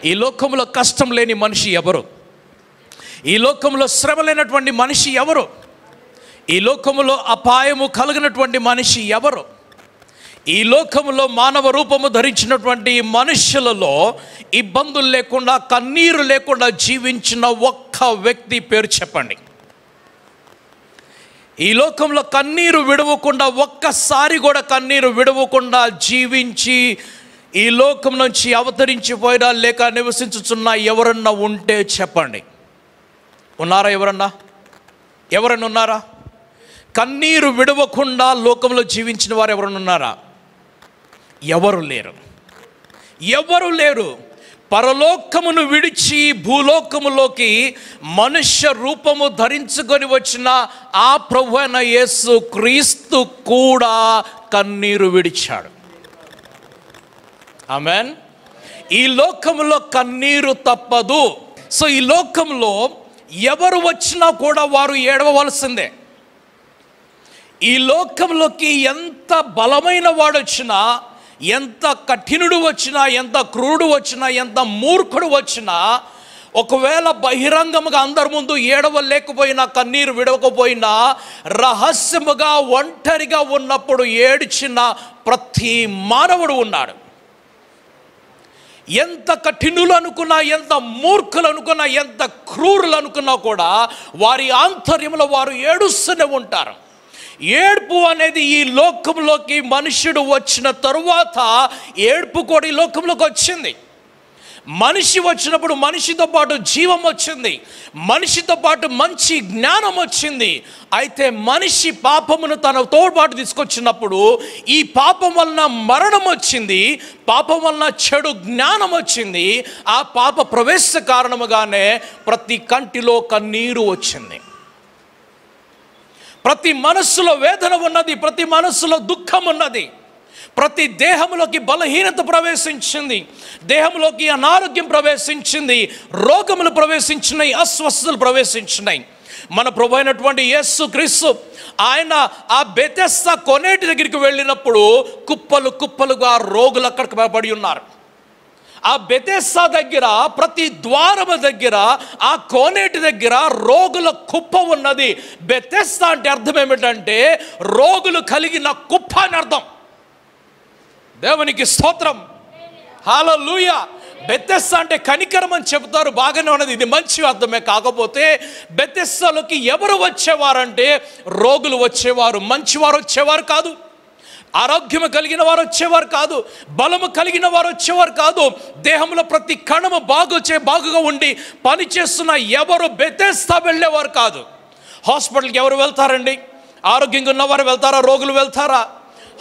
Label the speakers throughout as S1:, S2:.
S1: ఈ లోకంలో కష్టం లేని మనిషి ఎవరు? ఈ లోకంలో శ్రమ లేనటువంటి మనిషి ఎవరు? ఈ లోకములో అపాయము కలిగినటువంటి మనిషి ఎవరు? ఈ లోకములో మానవ రూపము ధరించినటువంటి మనుష్యులలో ఇబ్బందులు లేకుండా, కన్నీరు లేకుండా జీవించిన ఒక్క వ్యక్తి పేరు చెప్పండి. ఈ లోకంలో కన్నీరు విడవకుండా, ఒక్కసారి కూడా కన్నీరు విడవకుండా జీవించి ఈ లోకం నుంచి అవతరించిపోయినా లేక నివసించుచున్న ఎవరన్నా ఉంటే చెప్పండి. ఉన్నారా? ఎవరన్నా ఉన్నారా? కన్నీరు విడవకుండా లోకంలో జీవించిన వారు ఎవరన్నా ఉన్నారా? ఎవరు లేరు. పరలోకమును విడిచి భూలోకములోకి మనుష్య రూపము ధరించుకొని వచ్చిన ఆ ప్రభువైన యేసు క్రీస్తు కూడా కన్నీరు విడిచాడు. ఆమేన్. ఈ లోకములో కన్నీరు తప్పదు. సో ఈ లోకంలో ఎవరు వచ్చినా కూడా వారు ఏడవవలసిందే. ఈ లోకంలోకి ఎంత బలమైన వాడు వచ్చినా, ఎంత కఠినుడు వచ్చినా, ఎంత క్రూరుడు వచ్చినా, ఎంత మూర్ఖుడు వచ్చినా, ఒకవేళ బహిరంగముగా అందరి ముందు ఏడవలేకపోయినా, కన్నీరు విడవకపోయినా, రహస్యముగా ఒంటరిగా ఉన్నప్పుడు ఏడ్చిన ప్రతి మానవుడు ఉన్నాడు. ఎంత కఠినులు అనుకున్నా, ఎంత మూర్ఖులు అనుకున్నా, ఎంత క్రూరులు అనుకున్నా కూడా వారి ఆంతర్యంలో వారు ఏడుస్తూనే ఉంటారు. ఏడుపు అనేది ఈ లోకంలోకి మనుష్యుడు వచ్చిన తరువాత ఏడుపు కూడా ఈ లోకంలోకి వచ్చింది. మనిషి వచ్చినప్పుడు మనిషితో పాటు జీవం వచ్చింది, మనిషితో పాటు మంచి జ్ఞానం వచ్చింది. అయితే మనిషి పాపమును తనతో పాటు తీసుకొచ్చినప్పుడు ఈ పాపం వలన మరణం వచ్చింది, పాపం వలన చెడు జ్ఞానం వచ్చింది. ఆ పాప ప్రవేశ కారణముగానే ప్రతి కంటిలో కన్నీరు వచ్చింది, ప్రతి మనస్సులో వేదన ఉన్నది, ప్రతి మనస్సులో దుఃఖం ఉన్నది, ప్రతి దేహంలోకి బలహీనత ప్రవేశించింది, దేహంలోకి అనారోగ్యం ప్రవేశించింది, రోగములు ప్రవేశించినాయి, అస్వస్థతలు ప్రవేశించినాయి. మన ప్రభు అయినటువంటి యేసు క్రీస్తు ఆయన ఆ బెతెస్దా కోనేటి దగ్గరికి వెళ్ళినప్పుడు కుప్పలు కుప్పలుగా రోగులు అక్కడ పడి ఉన్నారు. ఆ బెతెస్దా దగ్గర, ప్రతి ద్వారము దగ్గర, ఆ కోనేటి దగ్గర రోగుల కుప్ప ఉన్నది. బెతెస్దా అంటే అర్థం ఏమిటంటే రోగులు కలిగిన కుప్ప అని అర్థం. దేవునికి స్తోత్రం, హల్లెలూయా. బెతెస్దా అంటే కనికరం అని చెబుతారు, బాగానే ఉన్నది, ఇది మంచి అర్థమే. కాకపోతే బెతెస్దాలోకి ఎవరు వచ్చేవారంటే రోగులు వచ్చేవారు, మంచివారు వచ్చేవారు కాదు, ఆరోగ్యము కలిగిన వారు వచ్చేవారు కాదు, బలము కలిగిన వారు వచ్చేవారు కాదు. దేహంలో ప్రతి కణము బాగుగా ఉండి పనిచేస్తున్న ఎవరు బెతెస్దా వెళ్ళేవారు కాదు. హాస్పిటల్కి ఎవరు వెళ్తారండి? ఆరోగ్యంగా ఉన్నవారు వెళ్తారా? రోగులు వెళ్తారా?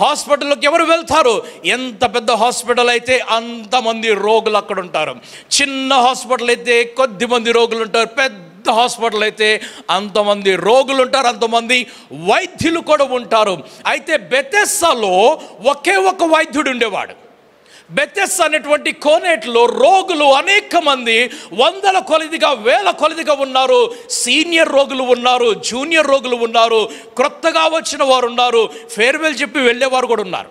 S1: హాస్పిటల్లోకి ఎవరు వెళ్తారు? ఎంత పెద్ద హాస్పిటల్ అయితే అంతమంది రోగులు అక్కడ ఉంటారు. చిన్న హాస్పిటల్ అయితే కొద్ది మంది రోగులు ఉంటారు, పెద్ద హాస్పిటల్ అయితే అంతమంది రోగులు ఉంటారు, అంతమంది వైద్యులు కూడా ఉంటారు. అయితే బెతెస్దాలో ఒకే ఒక వైద్యుడు ఉండేవాడు. బెతెస్దా అనేటువంటి కోనేటిలో రోగులు అనేక మంది, వందల కొలదిగా, వేల కొలదిగా ఉన్నారు. సీనియర్ రోగులు ఉన్నారు, జూనియర్ రోగులు ఉన్నారు, క్రొత్తగా వచ్చిన వారు ఉన్నారు, ఫేర్వెల్ చెప్పి వెళ్ళేవారు కూడా ఉన్నారు.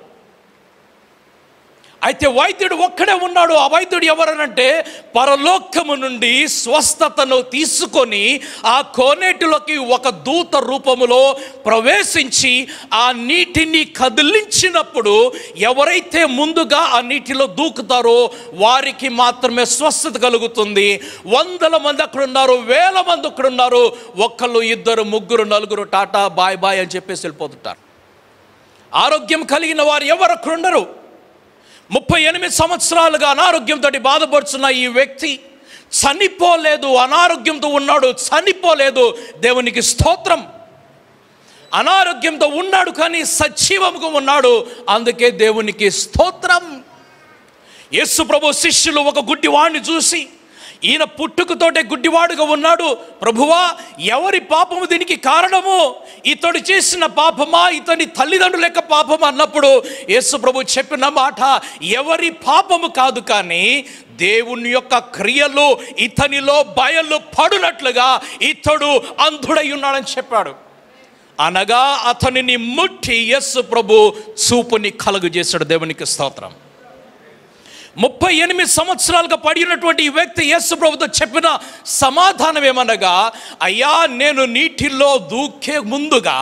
S1: అయితే వైద్యుడు ఒక్కడే ఉన్నాడు. ఆ వైద్యుడు ఎవరనంటే పరలోకము నుండి స్వస్థతను తీసుకొని ఆ కోనేటిలోకి ఒక దూత రూపములో ప్రవేశించి ఆ నీటిని కదిలించినప్పుడు ఎవరైతే ముందుగా ఆ నీటిలో దూకుతారో వారికి మాత్రమే స్వస్థత కలుగుతుంది. వందల మంది అక్కడ ఉన్నారు, వేల మంది అక్కడ ఉన్నారు. ఒకళ్ళు, ఇద్దరు, ముగ్గురు, నలుగురు టాటా బాయ్ బాయ్ అని చెప్పేసి వెళ్ళిపోతుంటారు. ఆరోగ్యం కలిగిన వారు ఎవరు అక్కడ ఉండరు. 38 సంవత్సరాలుగా అనారోగ్యంతో బాధపడుతున్న ఈ వ్యక్తి చనిపోలేదు, అనారోగ్యంతో ఉన్నాడు, చనిపోలేదు. దేవునికి స్తోత్రం. అనారోగ్యంతో ఉన్నాడు కానీ సజీవంగా ఉన్నాడు, అందుకే దేవునికి స్తోత్రం. యేసు ప్రభు శిష్యులు ఒక గుడ్డివాడిని చూసి, ఈయన పుట్టుకతోటే గుడ్డివాడుగా ఉన్నాడు, ప్రభువా ఎవరి పాపము దీనికి కారణము? ఇతడు చేసిన పాపమా, ఇతని తల్లిదండ్రుల యొక్క పాపమా అన్నప్పుడు యేసు ప్రభు చెప్పిన మాట, ఎవరి పాపము కాదు కానీ దేవుని యొక్క క్రియలు ఇతనిలో బయలు పడునట్లుగా ఇతడు అంధుడై ఉన్నాడని చెప్పాడు. అనగా అతనిని ముట్టి యేసు ప్రభు చూపుని కలుగజేశాడు. దేవునికి స్తోత్రం. 38 సంవత్సరాలుగా పడినటువంటి ఈ వ్యక్తి యేసు ప్రభుతో చెప్పిన సమాధానం ఏమనగా, అయ్యా నేను నీటిలో దూకే ముందుగా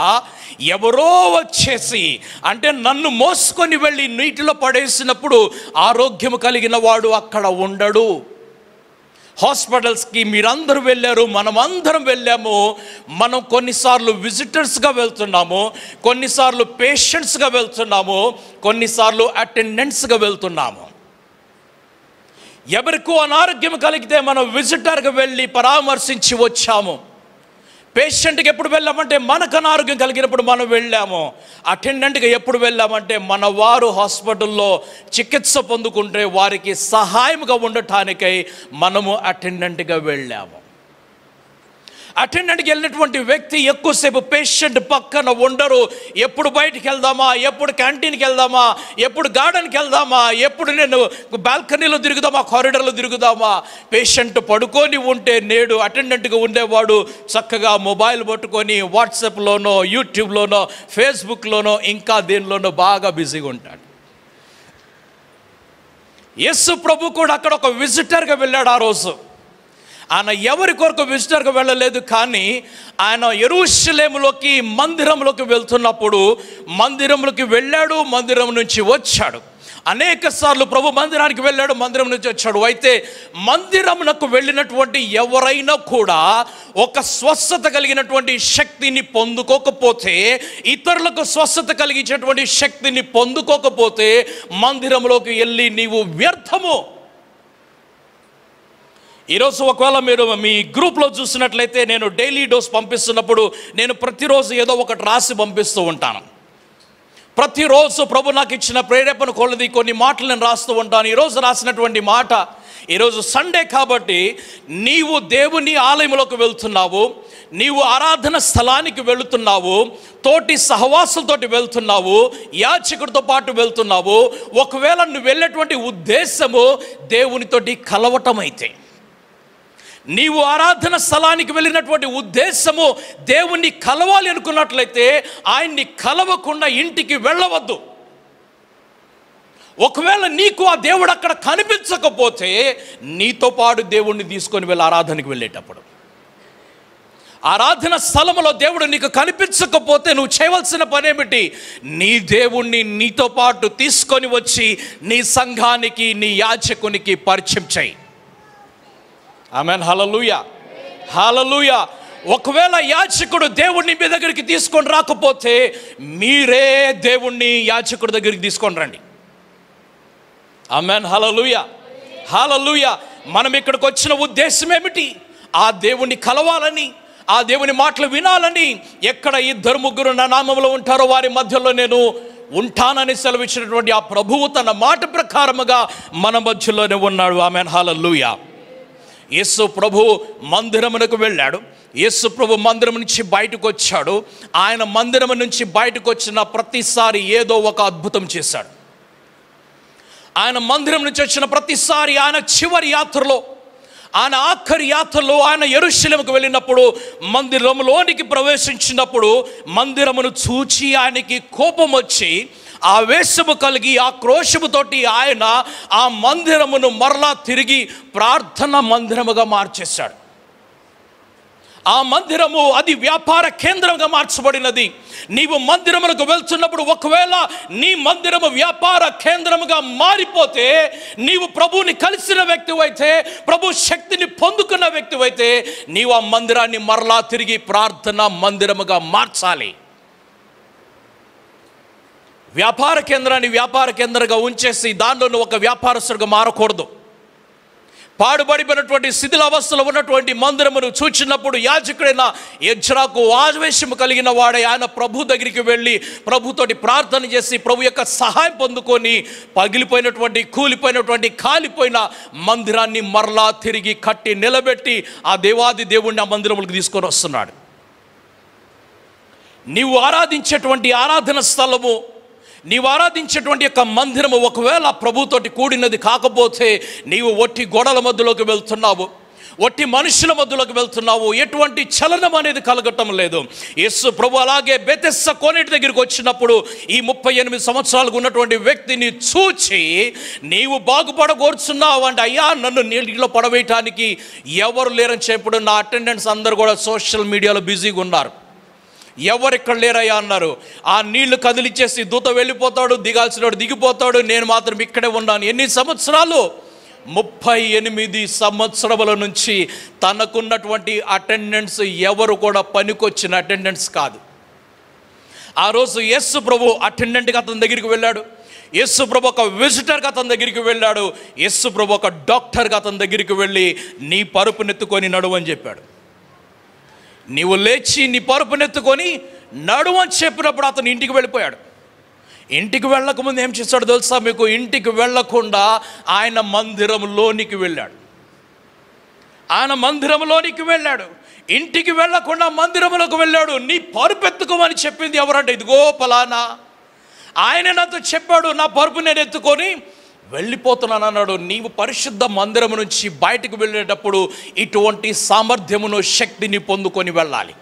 S1: ఎవరో వచ్చేసి, అంటే నన్ను మోసుకొని వెళ్ళి నీటిలో పడేసినప్పుడు ఆరోగ్యం కలిగిన వాడు అక్కడ ఉండడు. హాస్పిటల్స్కి మీరందరూ వెళ్ళారు, మనమందరం వెళ్ళాము. మనం కొన్నిసార్లు విజిటర్స్గా వెళ్తున్నాము, కొన్నిసార్లు పేషెంట్స్గా వెళ్తున్నాము, కొన్నిసార్లు అటెండెంట్స్గా వెళ్తున్నాము. ఎవరికో అనారోగ్యం కలిగితే మనం విజిటర్గా వెళ్ళి పరామర్శించి వచ్చాము. పేషెంట్కి ఎప్పుడు వెళ్ళామంటే మనకు అనారోగ్యం కలిగినప్పుడు మనం వెళ్ళాము. అటెండెంట్గా ఎప్పుడు వెళ్ళామంటే మన వారు హాస్పిటల్లో చికిత్స పొందుకుంటే వారికి సహాయంగా ఉండటానికై మనము అటెండెంట్గా వెళ్ళాము. అటెండెంట్కి వెళ్ళినటువంటి వ్యక్తి ఎక్కువసేపు పేషెంట్ పక్కన ఉండరు. ఎప్పుడు బయటికి వెళ్దామా, ఎప్పుడు క్యాంటీన్కి వెళ్దామా, ఎప్పుడు గార్డెన్కి వెళ్దామా, ఎప్పుడు నేను బాల్కనీలో తిరుగుదామా, కారిడార్లో తిరుగుదామా. పేషెంట్ పడుకొని ఉంటే నేడు అటెండెంట్గా ఉండేవాడు చక్కగా మొబైల్ పట్టుకొని వాట్సాప్లోనో, యూట్యూబ్లోనో, ఫేస్బుక్లోనో, ఇంకా దేనిలోనో బాగా బిజీగా ఉంటాడు. యేసు ప్రభు కూడా అక్కడ ఒక విజిటర్గా వెళ్ళాడు. ఆ రోజు ఆయన ఎవరి కొరకు విజిటర్గా వెళ్ళలేదు, కానీ ఆయన యెరూషలేములోకి మందిరంలోకి వెళ్తున్నప్పుడు మందిరంలోకి వెళ్ళాడు, మందిరం నుంచి వచ్చాడు. అనేక సార్లు ప్రభు మందిరానికి వెళ్ళాడు, మందిరం నుంచి వచ్చాడు. అయితే మందిరమునకు వెళ్ళినటువంటి ఎవరైనా కూడా ఒక స్వస్థత కలిగినటువంటి శక్తిని పొందుకోకపోతే, ఇతరులకు స్వస్థత కలిగించేటువంటి శక్తిని పొందుకోకపోతే మందిరంలోకి వెళ్ళి నీవు వ్యర్థము. ఈరోజు ఒకవేళ మీరు మీ గ్రూప్లో చూసినట్లయితే నేను డైలీ డోస్ పంపిస్తున్నప్పుడు నేను ప్రతిరోజు ఏదో ఒకటి రాసి పంపిస్తూ ఉంటాను. ప్రతిరోజు ప్రభు నాకు ఇచ్చిన ప్రేరేపణ కొలది కొన్ని మాటలు నేను రాస్తూ ఉంటాను. ఈరోజు రాసినటువంటి మాట, ఈరోజు సండే కాబట్టి నీవు దేవుని ఆలయంలోకి వెళ్తున్నావు, నీవు ఆరాధన స్థలానికి వెళుతున్నావు, తోటి సహవాసులతోటి వెళ్తున్నావు, యాజకుడితో పాటు వెళ్తున్నావు. ఒకవేళ నువ్వు వెళ్ళేటువంటి ఉద్దేశము దేవునితోటి కలవటం అయితే, నీవు ఆరాధన స్థలానికి వెళ్ళినటువంటి ఉద్దేశము దేవుణ్ణి కలవాలి అనుకున్నట్లయితే ఆయన్ని కలవకుండా ఇంటికి వెళ్ళవద్దు. ఒకవేళ నీకు ఆ దేవుడు అక్కడ కనిపించకపోతే నీతో పాటు దేవుణ్ణి తీసుకొని వెళ్ళి ఆరాధనకి వెళ్ళేటప్పుడు, ఆరాధన స్థలంలో దేవుడు నీకు కనిపించకపోతే నువ్వు చేయవలసిన పని ఏమిటి? నీ దేవుణ్ణి నీతో పాటు తీసుకొని వచ్చి నీ సంఘానికి, నీ యాజకునికి పరిచయం చేయి. ఆమేన్, హల్లెలూయా, హల్లెలూయా. ఒకవేళ యాజకుడు దేవుణ్ణి మీ దగ్గరికి తీసుకొని రాకపోతే మీరే దేవుణ్ణి యాజకుడి దగ్గరికి తీసుకొని రండి. ఆమేన్, హల్లెలూయా, హల్లెలూయా. మనం ఇక్కడికి వచ్చిన ఉద్దేశం ఏమిటి? ఆ దేవుణ్ణి కలవాలని, ఆ దేవుని మాటలు వినాలని. ఎక్కడ 2-3 నా నామంలో ఉంటారో వారి మధ్యలో నేను ఉంటానని సెలవిచ్చినటువంటి ఆ ప్రభువు తన మాట ప్రకారముగా మన మధ్యలోనే ఉన్నాడు. ఆమేన్, హల్లెలూయా. యేసు ప్రభు మందిరమునకు వెళ్ళాడు. యేసు ప్రభు మందిరం నుంచి బయటకు వచ్చాడు. ఆయన మందిరం నుంచి బయటకు వచ్చిన ప్రతిసారి ఏదో ఒక అద్భుతం చేశాడు. ఆయన మందిరం నుంచి వచ్చిన ప్రతిసారి ఆయన చివరి యాత్రలో, ఆయన ఆఖరి యాత్రలో ఆయన యెరూషలేముకు వెళ్ళినప్పుడు, మందిరంలోనికి ప్రవేశించినప్పుడు మందిరమును చూచి ఆయనకి కోపం వచ్చి, ఆవేశము కలిగి ఆక్రోశముతోటి ఆయన ఆ మందిరమును మరలా తిరిగి ప్రార్థన మందిరముగా మార్చేశాడు. ఆ మందిరము అది వ్యాపార కేంద్రంగా మార్చబడినది. నీవు మందిరములకు వెళ్తున్నప్పుడు ఒకవేళ నీ మందిరము వ్యాపార కేంద్రముగా మారిపోతే, నీవు ప్రభువుని కలిసిన వ్యక్తివైతే, ప్రభు శక్తిని పొందుకున్న వ్యక్తివైతే, నీవు ఆ మందిరాన్ని మరలా తిరిగి ప్రార్థన మందిరముగా మార్చాలి. వ్యాపార కేంద్రాన్ని వ్యాపార కేంద్రంగా ఉంచేసి దానిలో ఒక వ్యాపారస్తుడిగా మారకూడదు. పాడుబడిపోయినటువంటి శిథిలావస్థలో ఉన్నటువంటి మందిరమును చూచినప్పుడు యాజకుడైన ఎజ్రాకు ఆవేశము కలిగిన వాడే ఆయన ప్రభు దగ్గరికి వెళ్ళి ప్రభుతోటి ప్రార్థన చేసి ప్రభు యొక్క సహాయం పొందుకొని పగిలిపోయినటువంటి, కూలిపోయినటువంటి, కాలిపోయిన మందిరాన్ని మరలా తిరిగి కట్టి నిలబెట్టి ఆ దేవాది దేవుణ్ణి ఆ మందిరములకు తీసుకొని వస్తున్నాడు. నీవు ఆరాధించేటువంటి ఆరాధన స్థలము, నీవు ఆరాధించేటువంటి యొక్క మందిరము ఒకవేళ ప్రభుతోటి కూడినది కాకపోతే నీవు ఒట్టి గోడల మధ్యలోకి వెళ్తున్నావు. ఒట్టి మనుషుల మధ్యలోకి వెళ్తున్నావు, ఎటువంటి చలనం అనేది కలగటం లేదు. యేసు ప్రభు అలాగే బెతెస్దా కోనేటి దగ్గరికి వచ్చినప్పుడు ఈ 38 సంవత్సరాలకు ఉన్నటువంటి వ్యక్తిని చూచి, నీవు బాగుపడగోరుచున్నావు అంటే, అయ్యా నన్ను నీళ్ళలో పడవేయటానికి ఎవరు లేరని చెప్పడు. నా అటెండెంట్స్ అందరూ కూడా సోషల్ మీడియాలో బిజీగా ఉన్నారు, ఎవరిక్కడ లేరయ్యా అన్నారు. ఆ నీళ్లు కదిలిచ్చేసి దూత వెళ్ళిపోతాడు, దిగాల్సినవాడు దిగిపోతాడు, నేను మాత్రం ఇక్కడే ఉన్నాను. ఎన్ని సంవత్సరాలు? 38 సంవత్సరముల నుంచి తనకున్నటువంటి అటెండెన్స్ ఎవరు కూడా పనికొచ్చిన అటెండెన్స్ కాదు. ఆ రోజు యేసు ప్రభు అటెండెంట్గా అతని దగ్గరికి వెళ్ళాడు, యేసు ప్రభు ఒక విజిటర్గా అతని దగ్గరికి వెళ్ళాడు, యేసు ప్రభు ఒక డాక్టర్గా అతని దగ్గరికి వెళ్ళి నీ పరుపునెత్తుకొని నడువని చెప్పాడు. నీవు లేచి నీ పరుపునెత్తుకొని నడువని చెప్పినప్పుడు అతను ఇంటికి వెళ్ళిపోయాడు. ఇంటికి వెళ్ళకముందు ఏం చేశాడు తెలుసా మీకు? ఇంటికి వెళ్ళకుండా ఆయన మందిరంలోనికి వెళ్ళాడు. ఆయన మందిరంలోనికి వెళ్ళాడు. ఇంటికి వెళ్ళకుండా మందిరంలోకి వెళ్ళాడు. నీ పరుపెత్తుకోమని చెప్పింది ఎవరంటే, ఇదిగో పలానా. ఆయన నాతో చెప్పాడు, నా పరుపు నేను ఎత్తుకొని వెళ్ళిపోతున్నాను అన్నాడు. నీవు పరిశుద్ధ మందిరం నుంచి బయటకు వెళ్ళేటప్పుడు ఇటువంటి సామర్థ్యమును, శక్తిని పొందుకొని వెళ్ళాలి.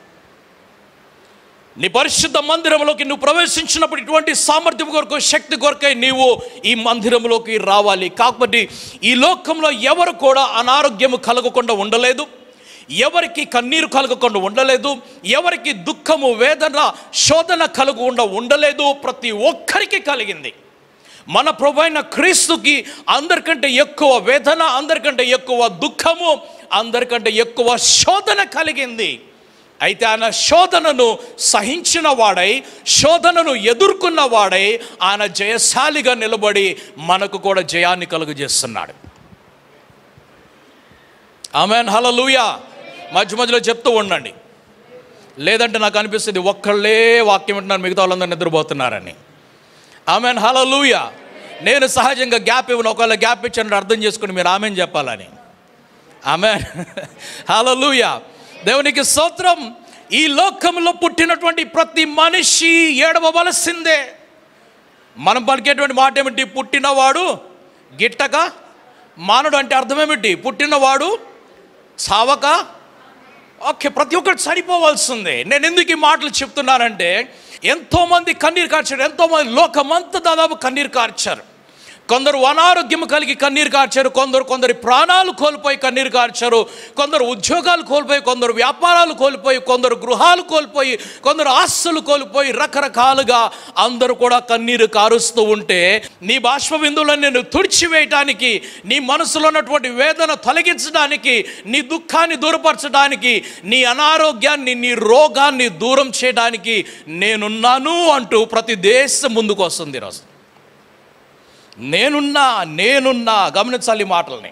S1: నీ పరిశుద్ధ మందిరంలోకి నువ్వు ప్రవేశించినప్పుడు ఇటువంటి సామర్థ్యం కొరకు, శక్తి కొరకై నీవు ఈ మందిరంలోకి రావాలి. కాబట్టి ఈ లోకంలో ఎవరు కూడా అనారోగ్యము కలగకుండా ఉండలేదు, ఎవరికి కన్నీరు కలగకుండా ఉండలేదు, ఎవరికి దుఃఖము, వేదన, శోధన కలగకుండా ఉండలేదు. ప్రతి ఒక్కరికి కలిగింది. మన ప్రభువైన క్రీస్తుకి అందరికంటే ఎక్కువ వేదన, అందరికంటే ఎక్కువ దుఃఖము, అందరికంటే ఎక్కువ శోధన కలిగింది. అయితే ఆయన శోధనను సహించిన వాడై, శోధనను ఎదుర్కొన్న వాడై, ఆయన జయశాలిగా నిలబడి మనకు కూడా జయాన్ని కలుగజేస్తున్నాడు. ఆమేన్, హల్లెలూయా. మధ్య మధ్యలో చెప్తూ ఉండండి, లేదంటే నాకు అనిపిస్తుంది ఒక్కళ్ళే వాక్యం వింటున్నారు, మిగతా వాళ్ళందరూ నిద్రపోతున్నారని. ఆమేన్, హల్లెలూయా. నేను సహజంగా గ్యాప్ ఇవ్వను, ఒకవేళ గ్యాప్ ఇచ్చాను అర్థం చేసుకుని మీరు ఆమేన్ చెప్పాలని. ఆమేన్, హల్లెలూయా. దేవునికి స్తోత్రం. ఈ లోకంలో పుట్టినటువంటి ప్రతి మనిషి ఏడవవలసిందే. మనం పలికేటువంటి మాట ఏమిటి? పుట్టినవాడు గిట్టక మానడు అంటే అర్థం ఏమిటి? పుట్టినవాడు చావక. ఓకే, ప్రతి ఒక్కరు చనిపోవాల్సిందే. నేను ఎందుకు ఈ మాటలు చెప్తున్నానంటే, ఎంతోమంది కన్నీరు కార్చారు, ఎంతోమంది లోకమంతా దాదాపు కన్నీరు కార్చారు. కొందరు అనారోగ్యం కలిగి కన్నీరు కార్చారు, కొందరు ప్రాణాలు కోల్పోయి కన్నీరు కార్చారు, కొందరు ఉద్యోగాలు కోల్పోయి, కొందరు వ్యాపారాలు కోల్పోయి, కొందరు గృహాలు కోల్పోయి, కొందరు ఆస్తులు కోల్పోయి, రకరకాలుగా అందరూ కూడా కన్నీరు కారుస్తూ ఉంటే, నీ బాష్ప బిందువులను నేను తుడిచివేయటానికి, నీ మనసులో ఉన్నటువంటి వేదన తొలగించడానికి, నీ దుఃఖాన్ని దూరపరచడానికి, నీ అనారోగ్యాన్ని, నీ రోగాన్ని దూరం చేయడానికి నేనున్నాను అంటూ ప్రతి దేశం ముందుకు వస్తుంది ఈరోజు. నేనున్నా గమనించాలి మాటల్ని.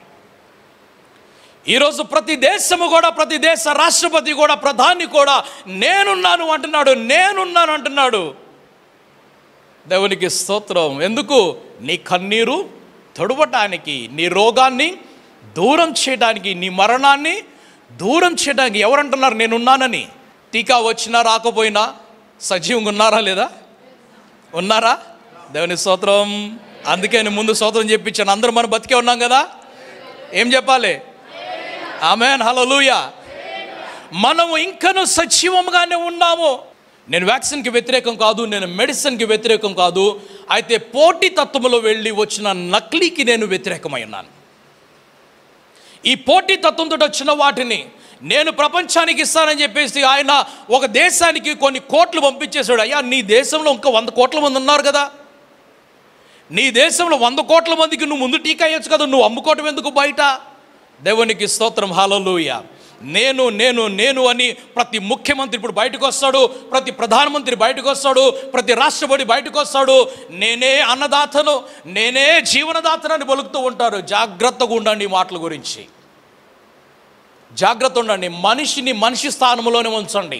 S1: ఈరోజు ప్రతి దేశము కూడా, ప్రతి దేశ రాష్ట్రపతి కూడా, ప్రధాని కూడా నేనున్నాను అంటున్నాడు. దేవునికి స్తోత్రం. ఎందుకు? నీ కన్నీరు తొడవటానికి, నీ రోగాన్ని దూరం చేయడానికి, నీ మరణాన్ని దూరం చేయడానికి. ఎవరంటున్నారు నేనున్నానని? టీకా వచ్చినా రాకపోయినా సజీవంగా ఉన్నారా లేదా? ఉన్నారా? దేవుని స్తోత్రం. అందుకే నేను ముందు స్తోత్రం చెప్పించాను. అందరూ మనం బతికే ఉన్నాం కదా, ఏం చెప్పాలి? ఆమేన్, హల్లెలూయా. మనము ఇంకనూ సజీవంగానే ఉన్నాము. నేను వ్యాక్సిన్కి వ్యతిరేకం కాదు, నేను మెడిసిన్కి వ్యతిరేకం కాదు. అయితే పోటీ తత్వంలో వెళ్ళి వచ్చిన నకిలీకి నేను వ్యతిరేకమై ఉన్నాను. ఈ పోటీ తత్వంతో వచ్చిన వాటిని నేను ప్రపంచానికి ఇస్తానని చెప్పేసి ఆయన ఒక దేశానికి కొన్ని కోట్లు పంపించేశాడు. అయ్యా, నీ దేశంలో ఇంకా 100 కోట్ల మంది ఉన్నారు కదా, నీ దేశంలో 100 కోట్ల మందికి నువ్వు ముందు టీకా వేయచ్చు కదా, నువ్వు అమ్ముకోవటం ఎందుకు బయట? దేవునికి స్తోత్రం, హల్లెలూయా. నేను అని ప్రతి ముఖ్యమంత్రి ఇప్పుడు బయటకు వస్తాడు, ప్రతి ప్రధానమంత్రి బయటకు వస్తాడు, ప్రతి రాష్ట్రపతి బయటకు వస్తాడు. నేనే అన్నదాతను, నేనే జీవనదాతను అని పలుకుతూ ఉంటారు. జాగ్రత్తగా ఉండండి ఈ మాటల గురించి, జాగ్రత్త ఉండండి. మనిషిని మనిషి స్థానంలోనే ఉంచండి.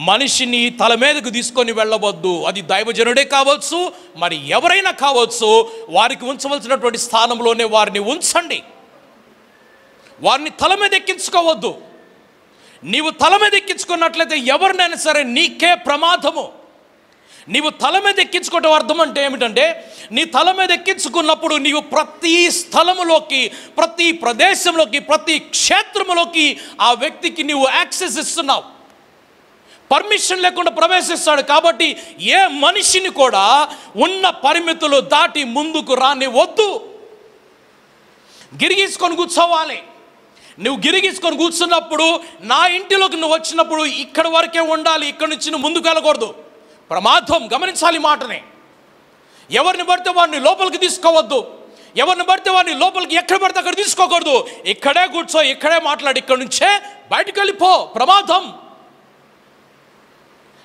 S1: మనిషిని తల మీదకు తీసుకొని వెళ్ళవద్దు. అది దైవజనుడే కావచ్చు, మరి ఎవరైనా కావచ్చు, వారికి ఉంచవలసినటువంటి స్థానంలోనే వారిని ఉంచండి. వారిని తల మీద ఎక్కించుకోవద్దు. నీవు తల మీద ఎక్కించుకున్నట్లయితే ఎవరినైనా సరే నీకే ప్రమాదము. నీవు తల మీద ఎక్కించుకోవటం అర్థం అంటే ఏమిటంటే, నీ తల మీద ఎక్కించుకున్నప్పుడు నీవు ప్రతి స్థలములోకి, ప్రతి ప్రదేశంలోకి, ప్రతి క్షేత్రములోకి ఆ వ్యక్తికి నీవు యాక్సెస్ ఇస్తున్నావు. పర్మిషన్ లేకుండా ప్రవేశిస్తాడు. కాబట్టి ఏ మనిషిని కూడా ఉన్న పరిమితులు దాటి ముందుకు రానివద్దు. గిరిగీసుకొని కూర్చోవాలి. నువ్వు గిరిగీసుకొని కూర్చున్నప్పుడు, నా ఇంటిలోకి నువ్వు వచ్చినప్పుడు ఇక్కడ వరకే ఉండాలి, ఇక్కడ నుంచి నువ్వు ముందుకు వెళ్ళకూడదు. ప్రమాదం. గమనించాలి మాటని. ఎవరిని పడితే వాడిని లోపలికి తీసుకోవద్దు. ఎవరిని పడితే వాడిని లోపలికి ఎక్కడ పడితే అక్కడ తీసుకోకూడదు. ఇక్కడే కూర్చో, ఇక్కడే మాట్లాడి, ఇక్కడ నుంచే బయటకు వెళ్ళిపో. ప్రమాదం.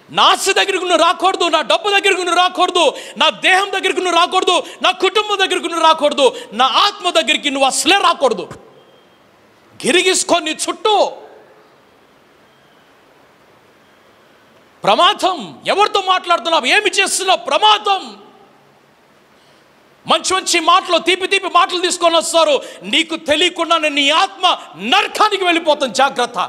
S1: నా ఆస్తి దగ్గరకు నువ్వు రాకూడదు, నా డబ్బు దగ్గరకు నువ్వు రాకూడదు, నా దేహం దగ్గరకు నువ్వు రాకూడదు, నా కుటుంబం దగ్గరకు నువ్వు రాకూడదు, నా ఆత్మ దగ్గరికి నువ్వు అసలే రాకూడదు. గిరిగీసుకొని చుట్టూ. ప్రమాదం. ఎవరితో మాట్లాడుతున్నావు, ఏమి చేస్తున్నావు? ప్రమాదం. మంచి మంచి మాటలు, తీపి తీపి మాటలు తీసుకొని వస్తారు. నీకు తెలియకుండా నీ ఆత్మ నరకానికి వెళ్ళిపోతుంది. జాగ్రత్త.